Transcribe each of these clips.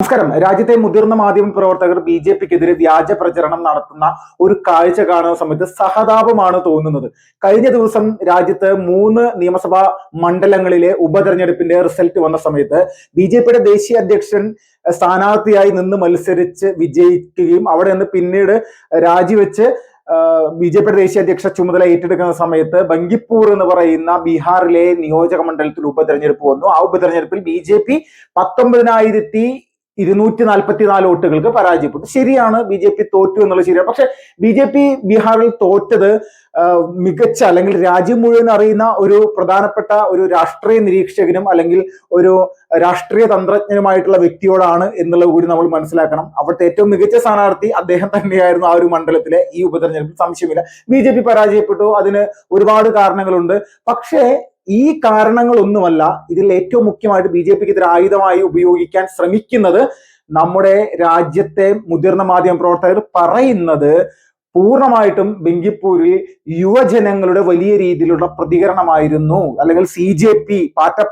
നമസ്കാരം. രാജ്യത്തെ മുതിർന്ന മാധ്യമ പ്രവർത്തകർ ബി ജെ പിക്കെതിരെ വ്യാജ പ്രചരണം നടത്തുന്ന ഒരു കാഴ്ച കാണുന്ന സമയത്ത് സഹതാപമാണ് തോന്നുന്നത്. കഴിഞ്ഞ ദിവസം രാജ്യത്ത് 3 നിയമസഭാ മണ്ഡലങ്ങളിലെ ഉപതെരഞ്ഞെടുപ്പിന്റെ റിസൾട്ട് വന്ന സമയത്ത് ബി ജെ പിയുടെ ദേശീയ അധ്യക്ഷൻ സ്ഥാനാർത്ഥിയായി നിന്ന് മത്സരിച്ച് വിജയിക്കുകയും അവിടെ നിന്ന് പിന്നീട് രാജിവെച്ച് ബി ജെ പിയുടെ ദേശീയ അധ്യക്ഷ ചുമതല ഏറ്റെടുക്കുന്ന സമയത്ത് ബങ്കിപ്പൂർ എന്ന് പറയുന്ന ബീഹാറിലെ നിയോജക മണ്ഡലത്തിൽ ഉപതെരഞ്ഞെടുപ്പ് വന്നു. ആ ഉപതെരഞ്ഞെടുപ്പിൽ ബി ജെ പി 19,244 വോട്ടുകൾക്ക് പരാജയപ്പെട്ടു. ശരിയാണ്, ബി ജെ പി തോറ്റു എന്നുള്ളത് ശരിയാണ്. പക്ഷെ ബി ജെ പി ബീഹാറിൽ തോറ്റത് മികച്ച അല്ലെങ്കിൽ രാജ്യം മുഴുവൻ അറിയുന്ന ഒരു പ്രധാനപ്പെട്ട ഒരു രാഷ്ട്രീയ നിരീക്ഷകനും അല്ലെങ്കിൽ ഒരു രാഷ്ട്രീയ തന്ത്രജ്ഞനുമായിട്ടുള്ള വ്യക്തിയോടാണ് എന്നുള്ളത് കൂടി നമ്മൾ മനസ്സിലാക്കണം. അവിടുത്തെ ഏറ്റവും മികച്ച സ്ഥാനാർത്ഥി അദ്ദേഹം തന്നെയായിരുന്നു ആ ഒരു മണ്ഡലത്തിലെ ഈ ഉപതെരഞ്ഞെടുപ്പിൽ, സംശയമില്ല. ബി ജെ പി പരാജയപ്പെട്ടു. അതിന് ഒരുപാട് കാരണങ്ങളുണ്ട്. പക്ഷേ ഈ കാരണങ്ങളൊന്നുമല്ല ഇതിൽ ഏറ്റവും മുഖ്യമായിട്ട് ബി ജെ പിക്കെതിരെ ആയുധമായി ഉപയോഗിക്കാൻ ശ്രമിക്കുന്നത് നമ്മുടെ രാജ്യത്തെ മുതിർന്ന മാധ്യമ പ്രവർത്തകർ പറയുന്നത് പൂർണ്ണമായിട്ടും ബങ്കിപ്പൂരിൽ യുവജനങ്ങളുടെ വലിയ രീതിയിലുള്ള പ്രതികരണമായിരുന്നു. അല്ലെങ്കിൽ സി ജെ പി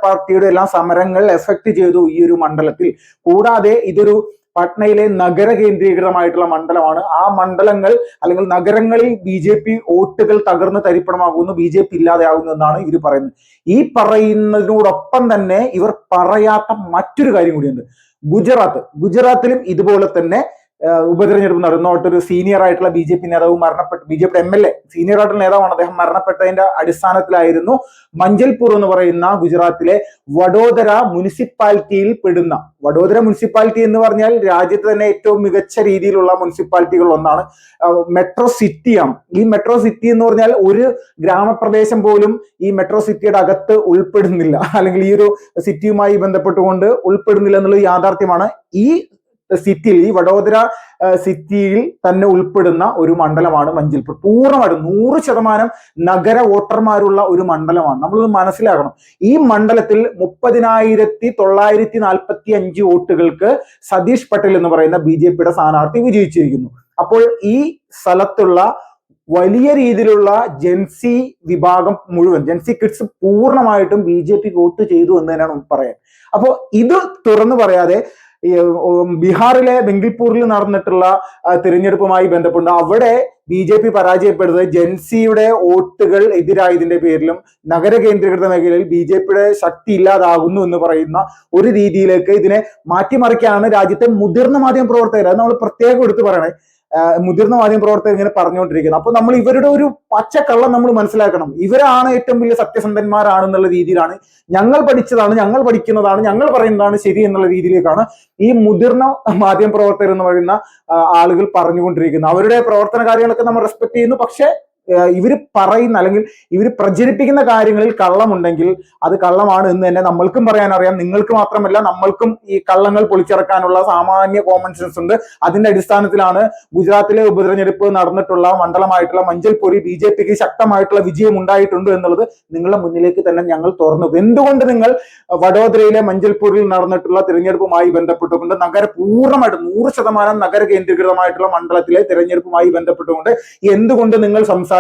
പാർട്ടിയുടെ എല്ലാം സമരങ്ങൾ എഫക്ട് ചെയ്തു ഈ ഒരു മണ്ഡലത്തിൽ. കൂടാതെ ഇതൊരു പട്നയിലെ നഗര കേന്ദ്രീകൃതമായിട്ടുള്ള മണ്ഡലമാണ്. ആ മണ്ഡലങ്ങൾ അല്ലെങ്കിൽ നഗരങ്ങളിൽ ബി ജെ പി വോട്ടുകൾ തകർന്ന് തരിപ്പണമാകുന്നു, ബി ജെ പി ഇല്ലാതെയാകുന്നു എന്നാണ് ഇവർ പറയുന്നത്. ഈ പറയുന്നതിനോടൊപ്പം തന്നെ ഇവർ പറയാത്ത മറ്റൊരു കാര്യം കൂടിയുണ്ട്. ഗുജറാത്തിലും ഇതുപോലെ തന്നെ ഉപതെരഞ്ഞെടുപ്പ് നടന്നോട്ടൊരു സീനിയർ ആയിട്ടുള്ള ബി ജെ പി നേതാവ് മരണപ്പെട്ടു. B J P M L A senior ആയിട്ടുള്ള നേതാവാണ്. അദ്ദേഹം മരണപ്പെട്ടതിന്റെ അടിസ്ഥാനത്തിലായിരുന്നു മഞ്ചൽപൂർ എന്ന് പറയുന്ന ഗുജറാത്തിലെ വഡോദര മുനിസിപ്പാലിറ്റിയിൽ പെടുന്ന, വഡോദര മുനിസിപ്പാലിറ്റി എന്ന് പറഞ്ഞാൽ രാജ്യത്ത് തന്നെ ഏറ്റവും മികച്ച രീതിയിലുള്ള മുനിസിപ്പാലിറ്റികൾ ഒന്നാണ്. മെട്രോ സിറ്റിയാണ്. ഈ മെട്രോ സിറ്റി എന്ന് പറഞ്ഞാൽ ഒരു ഗ്രാമപ്രദേശം പോലും ഈ മെട്രോ സിറ്റിയുടെ അകത്ത് ഉൾപ്പെടുന്നില്ല, അല്ലെങ്കിൽ ഈ ഒരു സിറ്റിയുമായി ബന്ധപ്പെട്ടുകൊണ്ട് ഉൾപ്പെടുന്നില്ല എന്നുള്ളത് യാഥാർത്ഥ്യമാണ്. ഈ സിറ്റിയിൽ, ഈ വഡോദര സിറ്റിയിൽ തന്നെ ഉൾപ്പെടുന്ന ഒരു മണ്ഡലമാണ് മഞ്ചൽപൂർ. പൂർണ്ണമായിട്ടും 100% നഗര വോട്ടർമാരുള്ള ഒരു മണ്ഡലമാണ്. നമ്മളത് മനസ്സിലാക്കണം. ഈ മണ്ഡലത്തിൽ 30,945 വോട്ടുകൾക്ക് സതീഷ് പട്ടേൽ എന്ന് പറയുന്ന ബി ജെ പിയുടെ സ്ഥാനാർത്ഥി വിജയിച്ചിരിക്കുന്നു. അപ്പോൾ ഈ സ്ഥലത്തുള്ള വലിയ രീതിയിലുള്ള ജെൻസി വിഭാഗം മുഴുവൻ, ജെൻസി കിഡ്സ് പൂർണ്ണമായിട്ടും ബി ജെ പി വോട്ട് ചെയ്തു എന്ന് തന്നെയാണ് പറയാൻ. അപ്പോൾ ഇത് തുറന്നു പറയാതെ ബീഹാറിലെ ബങ്കിപ്പൂരിൽ നടന്നിട്ടുള്ള തിരഞ്ഞെടുപ്പുമായി ബന്ധപ്പെട്ട് അവിടെ ബി ജെ പി പരാജയപ്പെടുന്നത് ജെൻസിയുടെ വോട്ടുകൾ എതിരായതിന്റെ പേരിലും നഗര കേന്ദ്രീകൃത മേഖലയിൽ ബി ജെ പിയുടെ ശക്തി ഇല്ലാതാകുന്നു എന്ന് പറയുന്ന ഒരു രീതിയിലേക്ക് ഇതിനെ മാറ്റിമറിക്കാനാണ് രാജ്യത്തെ മുതിർന്ന മാധ്യമ പ്രവർത്തകർ, അത് നമ്മൾ പ്രത്യേകം എടുത്ത് പറയണേ, മുതിർന്ന മാധ്യമ പ്രവർത്തകർ ഇങ്ങനെ പറഞ്ഞുകൊണ്ടിരിക്കുന്നത്. അപ്പൊ നമ്മൾ ഇവരുടെ ഒരു പച്ചക്കള്ളം നമ്മൾ മനസ്സിലാക്കണം. ഇവരാണ് ഏറ്റവും വലിയ സത്യസന്ധന്മാരാണെന്നുള്ള രീതിയിലാണ്, ഞങ്ങൾ പഠിച്ചതാണ്, ഞങ്ങൾ പഠിക്കുന്നതാണ്, ഞങ്ങൾ പറയുന്നതാണ് ശരി എന്നുള്ള രീതിയിലേക്കാണ് ഈ മുതിർന്ന മാധ്യമ പ്രവർത്തകർ എന്ന് പറയുന്ന ആളുകൾ പറഞ്ഞുകൊണ്ടിരിക്കുന്നത്. അവരുടെ പ്രവർത്തന കാര്യങ്ങളൊക്കെ നമ്മൾ റെസ്പെക്ട് ചെയ്യുന്നു. പക്ഷെ ഇവര് പറയുന്ന അല്ലെങ്കിൽ ഇവർ പ്രചരിപ്പിക്കുന്ന കാര്യങ്ങളിൽ കള്ളമുണ്ടെങ്കിൽ അത് കള്ളമാണ് എന്ന് തന്നെ നമ്മൾക്കും പറയാൻ അറിയാം. നിങ്ങൾക്ക് മാത്രമല്ല, നമ്മൾക്കും ഈ കള്ളങ്ങൾ പൊളിച്ചിറക്കാനുള്ള സാമാന്യ കോമൺ സെൻസ് ഉണ്ട്. അതിന്റെ അടിസ്ഥാനത്തിലാണ് ഗുജറാത്തിലെ ഉപതെരഞ്ഞെടുപ്പ് നടന്നിട്ടുള്ള മണ്ഡലമായിട്ടുള്ള മഞ്ചൽപൂരിൽ ബി ജെ പിക്ക് ശക്തമായിട്ടുള്ള വിജയം ഉണ്ടായിട്ടുണ്ട് എന്നുള്ളത് നിങ്ങളുടെ മുന്നിലേക്ക് തന്നെ ഞങ്ങൾ തുറന്നു. എന്തുകൊണ്ട് നിങ്ങൾ വഡോദരയിലെ മഞ്ചൽപൂരിൽ നടന്നിട്ടുള്ള തിരഞ്ഞെടുപ്പുമായി ബന്ധപ്പെട്ടുകൊണ്ട് പൂർണ്ണമായിട്ട് 100% നഗര കേന്ദ്രീകൃതമായിട്ടുള്ള മണ്ഡലത്തിലെ തിരഞ്ഞെടുപ്പുമായി ബന്ധപ്പെട്ടുകൊണ്ട് എന്തുകൊണ്ട് നിങ്ങൾ സംസാരിക്കുന്നില്ല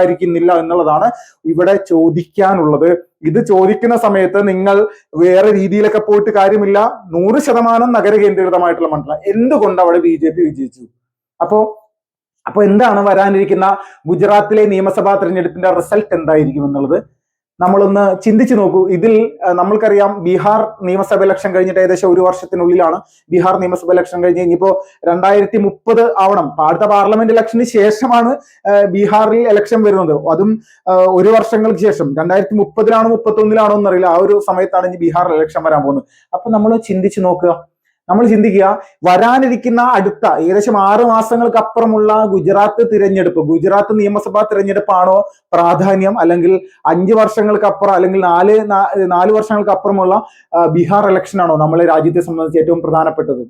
എന്നുള്ളതാണ് ഇവിടെ ചോദിക്കാനുള്ളത്. ഇത് ചോദിക്കുന്ന സമയത്ത് നിങ്ങൾ വേറെ രീതിയിലൊക്കെ പോയിട്ട് കാര്യമില്ല. 100% നഗര കേന്ദ്രീകൃതമായിട്ടുള്ള മണ്ഡലം എന്തുകൊണ്ട് അവിടെ ബി ജെ പി വിജയിച്ചു? അപ്പൊ എന്താണ് വരാനിരിക്കുന്ന ഗുജറാത്തിലെ നിയമസഭാ തെരഞ്ഞെടുപ്പിന്റെ റിസൾട്ട് എന്തായിരിക്കും എന്നുള്ളത് നമ്മളൊന്ന് ചിന്തിച്ചു നോക്കൂ. ഇതിൽ നമ്മൾക്കറിയാം, ബീഹാർ നിയമസഭ ഇലക്ഷൻ കഴിഞ്ഞിട്ട് ഏകദേശം 1 വർഷത്തിനുള്ളിലാണ് ബീഹാർ നിയമസഭ ഇലക്ഷൻ കഴിഞ്ഞ് ഇനിയിപ്പോ 2030 ആവണം. അടുത്ത പാർലമെന്റ് ഇലക്ഷന് ശേഷമാണ് ബീഹാറിൽ ഇലക്ഷൻ വരുന്നത്. അതും 1 വർഷങ്ങൾക്ക് ശേഷം 2030 31 എന്നറിയില്ല. ആ ഒരു സമയത്താണ് ഇനി ബീഹാർ ഇലക്ഷൻ വരാൻ പോകുന്നത്. അപ്പൊ നമ്മൾ ചിന്തിച്ചു നോക്കുക. നമ്മൾ ചിന്തിക്കുക, വരാനിരിക്കുന്ന അടുത്ത ഏകദേശം 6 മാസങ്ങൾക്ക് അപ്പുറമുള്ള ഗുജറാത്ത് നിയമസഭാ തിരഞ്ഞെടുപ്പാണോ പ്രാധാന്യം, അല്ലെങ്കിൽ 5 വർഷങ്ങൾക്ക് അപ്പുറം അല്ലെങ്കിൽ 4 വർഷങ്ങൾക്ക് അപ്പുറമുള്ള ബീഹാർ ഇലക്ഷൻ ആണോ നമ്മളെ രാജ്യത്തെ സംബന്ധിച്ച് ഏറ്റവും പ്രധാനപ്പെട്ടത്?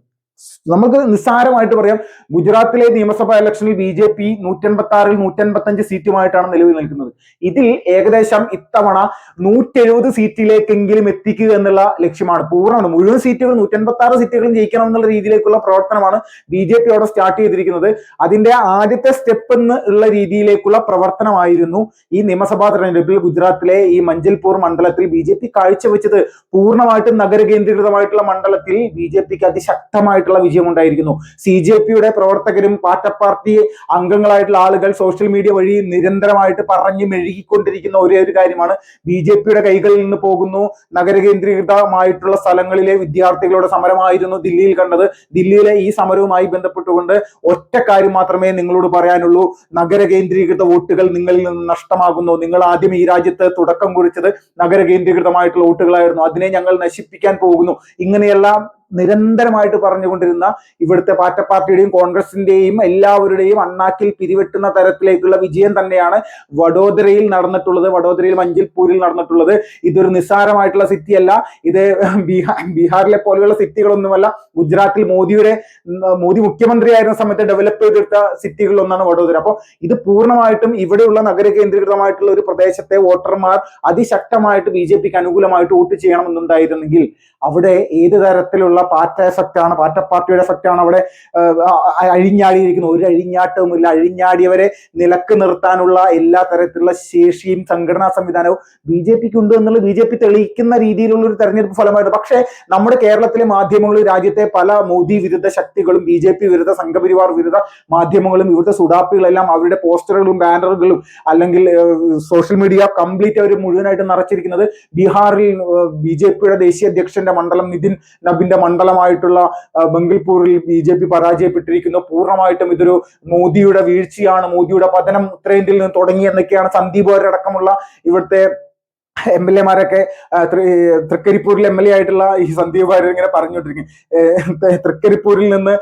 നമുക്ക് നിസ്സാരമായിട്ട് പറയാം, ഗുജറാത്തിലെ നിയമസഭാ ഇലക്ഷനിൽ ബി ജെ പി 186-ൽ 185 സീറ്റുമായിട്ടാണ് നിലവിൽ നിൽക്കുന്നത്. ഇതിൽ ഏകദേശം ഇത്തവണ 170 സീറ്റിലേക്കെങ്കിലും എത്തിക്കുക എന്നുള്ള ലക്ഷ്യമാണ്. മുഴുവൻ സീറ്റുകൾ 186 സീറ്റുകളും ജയിക്കണം എന്നുള്ള രീതിയിലേക്കുള്ള പ്രവർത്തനമാണ് ബി ജെ പി അവിടെ സ്റ്റാർട്ട് ചെയ്തിരിക്കുന്നത്. അതിന്റെ ആദ്യത്തെ സ്റ്റെപ്പ് എന്നുള്ള രീതിയിലേക്കുള്ള പ്രവർത്തനമായിരുന്നു ഈ നിയമസഭാ തെരഞ്ഞെടുപ്പിൽ ഗുജറാത്തിലെ ഈ മഞ്ചൽപൂർ മണ്ഡലത്തിൽ ബി ജെ പി കാഴ്ചവെച്ചത്. പൂർണ്ണമായിട്ടും നഗര കേന്ദ്രീകൃതമായിട്ടുള്ള മണ്ഡലത്തിൽ ബി ജെ പിക്ക് അതിശക്തമായിട്ട് പൂർണ്ണമായിട്ടുള്ള വിജയം ഉണ്ടായിരിക്കുന്നു. CJP-യുടെ പ്രവർത്തകരും പാർട്ടി പാർട്ടി അംഗങ്ങളായിട്ടുള്ള ആളുകൾ സോഷ്യൽ മീഡിയ വഴി നിരന്തരമായിട്ട് പറഞ്ഞു മെഴുകിക്കൊണ്ടിരിക്കുന്ന ഒരേ ഒരു കാര്യമാണ് BJP-യുടെ കൈകളിൽ നിന്ന് പോകുന്നു. നഗരകേന്ദ്രീകൃതമായിട്ടുള്ള സ്ഥലങ്ങളിലെ വിദ്യാർത്ഥികളുടെ സമരമായിരുന്നു ദില്ലിയിൽ കണ്ടത്. ദില്ലിയിലെ ഈ സമരവുമായി ബന്ധപ്പെട്ടുകൊണ്ട് ഒറ്റ കാര്യം മാത്രമേ നിങ്ങളോട് പറയാനുള്ളൂ. നഗരകേന്ദ്രീകൃത വോട്ടുകൾ നിങ്ങളിൽ നിന്ന് നഷ്ടമാകുന്നു. നിങ്ങൾ ആദ്യം ഈ രാജ്യത്ത് തുടക്കം കുറിച്ചത് നഗരകേന്ദ്രീകൃതമായിട്ടുള്ള വോട്ടുകളായിരുന്നു. അതിനെ ഞങ്ങൾ നശിപ്പിക്കാൻ പോകുന്നു. ഇങ്ങനെയെല്ലാം നിരന്തരമായിട്ട് പറഞ്ഞുകൊണ്ടിരുന്ന ഇവിടുത്തെ പാർട്ടിയുടെയും കോൺഗ്രസിന്റെയും എല്ലാവരുടെയും അണ്ണാക്കിൽ പിരിവെട്ടുന്ന തരത്തിലേക്കുള്ള വിജയം തന്നെയാണ് വഡോദരയിൽ നടന്നിട്ടുള്ളത്, വഡോദരയിൽ മഞ്ചൽപൂരിൽ നടന്നിട്ടുള്ളത്. ഇതൊരു നിസ്സാരമായിട്ടുള്ള സിറ്റി അല്ല. ഇത് ബീഹാറിലെ പോലെയുള്ള സിറ്റികളൊന്നുമല്ല. ഗുജറാത്തിൽ മോദി മുഖ്യമന്ത്രിയായിരുന്ന സമയത്ത് ഡെവലപ്പ് ചെയ്തെടുത്ത സിറ്റികളിൽ ഒന്നാണ് വഡോദര. അപ്പോൾ ഇത് പൂർണ്ണമായിട്ടും ഇവിടെയുള്ള നഗര കേന്ദ്രീകൃതമായിട്ടുള്ള ഒരു പ്രദേശത്തെ വോട്ടർമാർ അതിശക്തമായിട്ട് BJP-ക്ക് അനുകൂലമായിട്ട് വോട്ട് ചെയ്യണമെന്നുണ്ടായിരുന്നെങ്കിൽ അവിടെ ഏത് തരത്തിലുള്ള പാർട്ടി എഫക്റ്റ് ആണ്, പാർട്ടിയുടെ എഫക്റ്റ് ആണ് അവിടെ അഴിഞ്ഞാടിയിരിക്കുന്നത്. ഒരു അഴിഞ്ഞാട്ടവുമില്ല. അഴിഞ്ഞാടിയവരെ നിലക്ക് നിർത്താനുള്ള എല്ലാ തരത്തിലുള്ള ശേഷിയും സംഘടനാ സംവിധാനവും BJP-ക്ക് ഉണ്ട് എന്നുള്ളത് BJP തെളിയിക്കുന്ന രീതിയിലുള്ള ഒരു തെരഞ്ഞെടുപ്പ് ഫലമായിട്ട്. പക്ഷേ നമ്മുടെ കേരളത്തിലെ മാധ്യമങ്ങളും രാജ്യത്തെ പല മോദി വിരുദ്ധ ശക്തികളും BJP വിരുദ്ധ സംഘപരിവാർ വിരുദ്ധ മാധ്യമങ്ങളും ഇവിടുത്തെ സുഡാപ്പികളെല്ലാം അവരുടെ പോസ്റ്ററുകളും ബാനറുകളും അല്ലെങ്കിൽ സോഷ്യൽ മീഡിയ കംപ്ലീറ്റ് അവർ മുഴുവനായിട്ട് നിറച്ചിരിക്കുന്നത് ബീഹാറിൽ BJP-യുടെ ദേശീയ അധ്യക്ഷന്റെ മണ്ഡലം നിതിൻ നബിന്റെ മണ്ഡലമായിട്ടുള്ള ബംഗൽപൂരിൽ BJP പരാജയപ്പെട്ടിരിക്കുന്നു. പൂർണ്ണമായിട്ടും ഇതൊരു മോദിയുടെ വീഴ്ചയാണ്, മോദിയുടെ പതനം ഉത്തരേന്ത്യയിൽ നിന്ന് തുടങ്ങി എന്നൊക്കെയാണ് സന്ദീപ് വാര്യരടക്കമുള്ള ഇവിടുത്തെ MLA-മാരൊക്കെ തൃക്കരിപ്പൂരിൽ MLA ആയിട്ടുള്ള ഈ സന്ദീപ് വാര്യർ ഇങ്ങനെ പറഞ്ഞുകൊണ്ടിരിക്കും. തൃക്കരിപ്പൂരിൽ നിന്ന്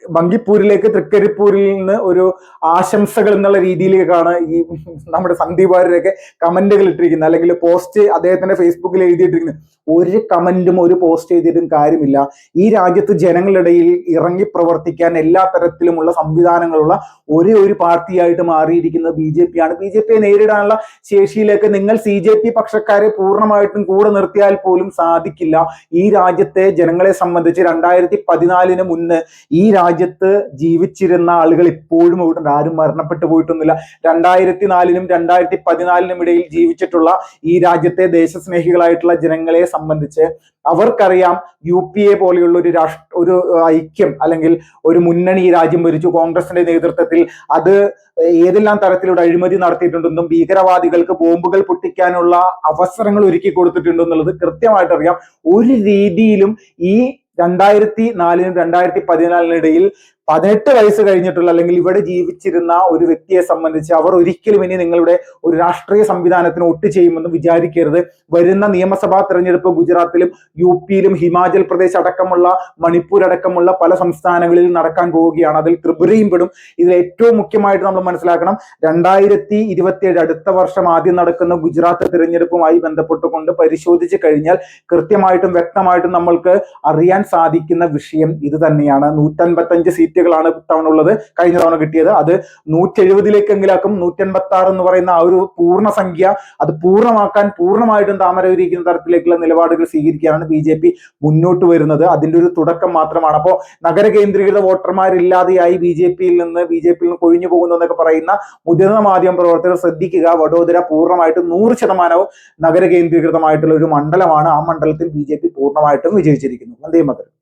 ബങ്കിപ്പൂരിലേക്ക് തൃക്കരിപ്പൂരിൽ നിന്ന് ഒരു ആശംസകൾ എന്നുള്ള രീതിയിലേക്കാണ് ഈ നമ്മുടെ സന്ദീപ് വാര്യരൊക്കെ കമന്റുകൾ ഇട്ടിരിക്കുന്നത്, അല്ലെങ്കിൽ പോസ്റ്റ് അദ്ദേഹത്തിന്റെ ഫേസ്ബുക്കിൽ എഴുതിയിട്ടിരിക്കുന്നത്. ഒരു കമന്റും ഒരു പോസ്റ്റ് ചെയ്തിട്ടും കാര്യമില്ല. ഈ രാജ്യത്ത് ജനങ്ങളിടയിൽ ഇറങ്ങി പ്രവർത്തിക്കാൻ എല്ലാ തരത്തിലുമുള്ള സംവിധാനങ്ങളുള്ള ഒരേ ഒരു പാർട്ടിയായിട്ട് മാറിയിരിക്കുന്നത് BJP-ആണ്. BJP-യെ നേരിടാനുള്ള ശേഷിയിലേക്ക് നിങ്ങൾ CJP പക്ഷക്കാരെ പൂർണ്ണമായിട്ടും കൂടെ നിർത്തിയാൽ പോലും സാധിക്കില്ല. ഈ രാജ്യത്തെ ജനങ്ങളെ സംബന്ധിച്ച് 2014 മുന്നേ ഈ രാജ്യത്ത് ജീവിച്ചിരുന്ന ആളുകൾ ഇപ്പോഴും ഇവിടെ ആരും മരണപ്പെട്ടു പോയിട്ടൊന്നുമില്ല. 2004-നും 2014-നും ഇടയിൽ ജീവിച്ചിട്ടുള്ള ഈ രാജ്യത്തെ ദേശസ്നേഹികളായിട്ടുള്ള ജനങ്ങളെ സംബന്ധിച്ച് അവർക്കറിയാം UPA പോലെയുള്ള ഒരു ഐക്യം അല്ലെങ്കിൽ ഒരു മുന്നണി ഈ രാജ്യം ഭരിച്ചു കോൺഗ്രസിന്റെ നേതൃത്വത്തിൽ. അത് ഏതെല്ലാം തരത്തിലുള്ള അഴിമതി നടത്തിയിട്ടുണ്ടെന്നും ഭീകരവാദികൾക്ക് ബോംബുകൾ പൊട്ടിക്കാനുള്ള അവസരങ്ങൾ ഒരുക്കി കൊടുത്തിട്ടുണ്ടെന്നുള്ളത് കൃത്യമായിട്ട് അറിയാം. ഒരു രീതിയിലും ഈ 2004-നും 2014-നും ഇടയിൽ 18 വയസ്സ് കഴിഞ്ഞിട്ടുള്ള അല്ലെങ്കിൽ ഇവിടെ ജീവിച്ചിരുന്ന ഒരു വ്യക്തിയെ സംബന്ധിച്ച് അവർ ഒരിക്കലും ഇനി നിങ്ങളുടെ ഒരു രാഷ്ട്രീയ സംവിധാനത്തിന് വോട്ട് ചെയ്യുമെന്ന് വിചാരിക്കരുത്. വരുന്ന നിയമസഭാ തെരഞ്ഞെടുപ്പ് ഗുജറാത്തിലും UP-ലും ഹിമാചൽ പ്രദേശ് അടക്കമുള്ള മണിപ്പൂർ അടക്കമുള്ള പല സംസ്ഥാനങ്ങളിൽ നടക്കാൻ പോവുകയാണ്. അതിൽ ത്രിപുരയും പെടും. ഇതിൽ ഏറ്റവും മുഖ്യമായിട്ട് നമ്മൾ മനസ്സിലാക്കണം, 2027 അടുത്ത വർഷം ആദ്യം നടക്കുന്ന ഗുജറാത്ത് തിരഞ്ഞെടുപ്പുമായി ബന്ധപ്പെട്ടുകൊണ്ട് പരിശോധിച്ച് കഴിഞ്ഞാൽ കൃത്യമായിട്ടും വ്യക്തമായിട്ടും നമ്മൾക്ക് അറിയാൻ സാധിക്കുന്ന വിഷയം ഇത് തന്നെയാണ്. 155 സീറ്റുകളാണ് തവണ ഉള്ളത്, കഴിഞ്ഞ തവണ കിട്ടിയത്. അത് 170-ലേക്കെങ്കിലാക്കും. 186 എന്ന് പറയുന്ന ആ ഒരു പൂർണ്ണ സംഖ്യ അത് പൂർണ്ണമാക്കാൻ പൂർണ്ണമായിട്ടും താമര വിരിക്കുന്ന തരത്തിലേക്കുള്ള നിലപാടുകൾ സ്വീകരിക്കാനാണ് BJP മുന്നോട്ട് വരുന്നത്. അതിന്റെ ഒരു തുടക്കം മാത്രമാണ്. അപ്പോൾ നഗര കേന്ദ്രീകൃത വോട്ടർമാരില്ലാതെയായി BJP-യിൽ നിന്ന് കൊഴിഞ്ഞു പോകുന്നു എന്നൊക്കെ പറയുന്ന മുതിർന്ന മാധ്യമ പ്രവർത്തകർ ശ്രദ്ധിക്കുക. വഡോദര പൂർണ്ണമായിട്ടും 100% നഗര കേന്ദ്രീകൃതമായിട്ടുള്ള ഒരു മണ്ഡലമാണ്. ആ മണ്ഡലത്തിൽ BJP പൂർണ്ണമായിട്ടും വിജയിച്ചിരിക്കുന്നു. വന്ദേ മാതരം.